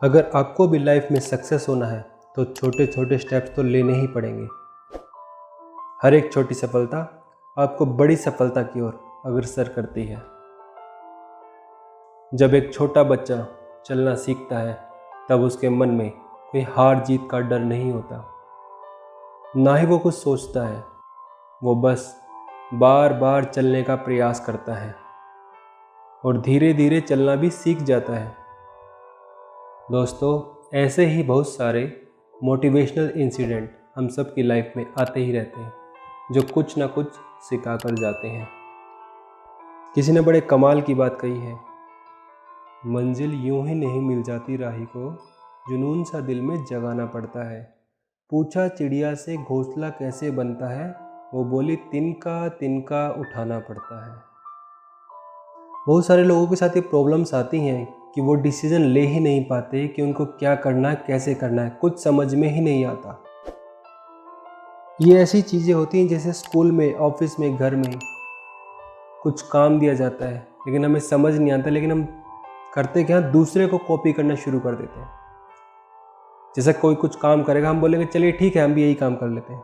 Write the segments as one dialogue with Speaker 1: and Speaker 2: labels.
Speaker 1: अगर आपको भी लाइफ में सक्सेस होना है तो छोटे छोटे स्टेप्स तो लेने ही पड़ेंगे। हर एक छोटी सफलता आपको बड़ी सफलता की ओर अग्रसर करती है। जब एक छोटा बच्चा चलना सीखता है तब उसके मन में कोई हार जीत का डर नहीं होता, ना ही वो कुछ सोचता है। वो बस बार बार चलने का प्रयास करता है और धीरे धीरे चलना भी सीख जाता है। दोस्तों, ऐसे ही बहुत सारे मोटिवेशनल इंसिडेंट हम सब की लाइफ में आते ही रहते हैं जो कुछ ना कुछ सिखा कर जाते हैं। किसी ने बड़े कमाल की बात कही है, मंजिल यूं ही नहीं मिल जाती राही को, जुनून सा दिल में जगाना पड़ता है। पूछा चिड़िया से घोंसला कैसे बनता है, वो बोली तिनका तिनका उठाना पड़ता है। बहुत सारे लोगों के साथ ये प्रॉब्लम्स आती हैं कि वो डिसीज़न ले ही नहीं पाते कि उनको क्या करना है, कैसे करना है, कुछ समझ में ही नहीं आता। ये ऐसी चीज़ें होती हैं जैसे स्कूल में, ऑफिस में, घर में कुछ काम दिया जाता है लेकिन हमें समझ नहीं आता, लेकिन हम करते क्या, दूसरे को कॉपी करना शुरू कर देते हैं। जैसे कोई कुछ काम करेगा, हम बोलेंगे चलिए ठीक है, हम भी यही काम कर लेते हैं।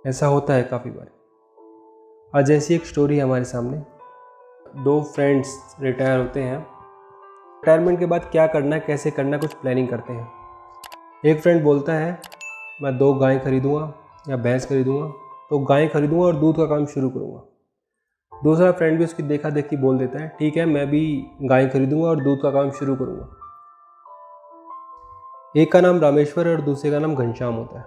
Speaker 1: ऐसा होता है काफ़ी बार। आज ऐसी एक स्टोरी है हमारे सामने। दो फ्रेंड्स रिटायर होते हैं। रिटायरमेंट के बाद क्या करना है, कैसे करना है, कुछ प्लानिंग करते हैं। एक फ्रेंड बोलता है मैं 2 गाय खरीदूँगा या भैंस खरीदूँगा, तो गाय खरीदूँगा और दूध का काम शुरू करूँगा। दूसरा फ्रेंड भी उसकी देखा देखी बोल देता है ठीक है, मैं भी गाय खरीदूँगा और दूध का काम शुरू करूँगा। एक का नाम रामेश्वर और दूसरे का नाम घनश्याम होता है।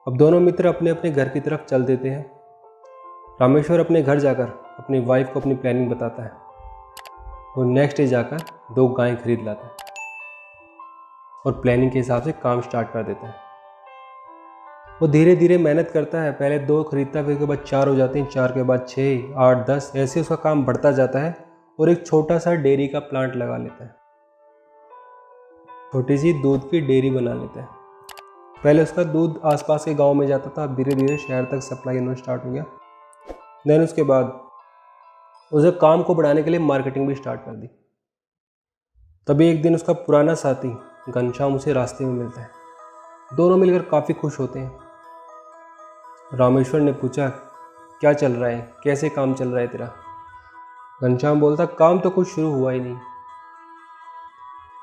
Speaker 1: अब दोनों मित्र अपने अपने घर की तरफ चल देते हैं। रामेश्वर अपने घर जाकर अपनी वाइफ को अपनी प्लानिंग बताता है। वो नेक्स्ट डे जाकर 2 गाय खरीद लाता है और प्लानिंग के हिसाब से काम स्टार्ट कर देता है। वो धीरे धीरे मेहनत करता है। पहले 2 खरीदता है, फिर के बाद 4 हो जाते हैं, 4 के बाद 6, 8, 10, ऐसे उसका काम बढ़ता जाता है और एक छोटा सा डेयरी का प्लांट लगा लेता है। छोटी सी दूध की डेयरी बना लेता है। पहले उसका दूध आसपास के गांव में जाता था, अब धीरे धीरे शहर तक सप्लाई होना स्टार्ट हो गया। देन उसके बाद उसे काम को बढ़ाने के लिए मार्केटिंग भी स्टार्ट कर दी। तभी एक दिन उसका पुराना साथी घनश्याम उसे रास्ते में मिलता है। दोनों मिलकर काफ़ी खुश होते हैं। रामेश्वर ने पूछा क्या चल रहा है, कैसे काम चल रहा है तेरा? घनश्याम बोलता काम तो कुछ शुरू हुआ ही नहीं।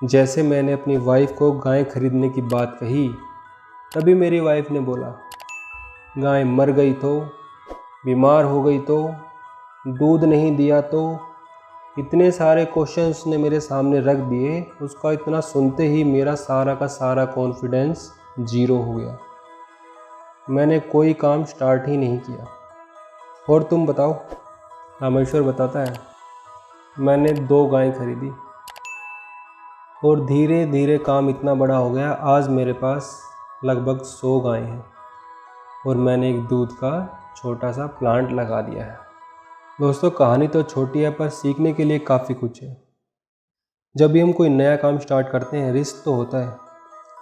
Speaker 1: जैसे मैंने अपनी वाइफ को गाय खरीदने की बात कही, तभी मेरी वाइफ ने बोला गाय मर गई तो, बीमार हो गई तो, दूध नहीं दिया तो, इतने सारे क्वेश्चन उसने मेरे सामने रख दिए। उसका इतना सुनते ही मेरा सारा का सारा कॉन्फिडेंस 0 हो गया। मैंने कोई काम स्टार्ट ही नहीं किया। और तुम बताओ? रामेश्वर बताता है मैंने 2 गाय खरीदी और धीरे धीरे काम इतना बड़ा हो गया, आज मेरे पास लगभग 100 गाय हैं और मैंने एक दूध का छोटा सा प्लांट लगा दिया है। दोस्तों, कहानी तो छोटी है पर सीखने के लिए काफ़ी कुछ है। जब भी हम कोई नया काम स्टार्ट करते हैं रिस्क तो होता है।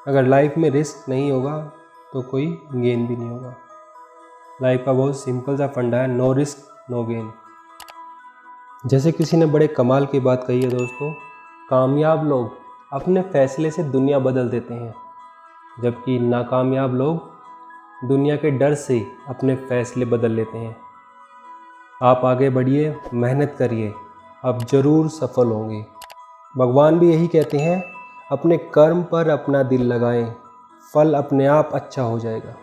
Speaker 1: अगर लाइफ में रिस्क नहीं होगा तो कोई गेन भी नहीं होगा। लाइफ का बहुत सिंपल सा फंडा है, नो रिस्क नो गेन। जैसे किसी ने बड़े कमाल की बात कही है दोस्तों, कामयाब लोग अपने फैसले से दुनिया बदल देते हैं, जबकि नाकामयाब लोग दुनिया के डर से अपने फैसले बदल लेते हैं। आप आगे बढ़िए, मेहनत करिए, आप ज़रूर सफल होंगे। भगवान भी यही कहते हैं, अपने कर्म पर अपना दिल लगाएं, फल अपने आप अच्छा हो जाएगा।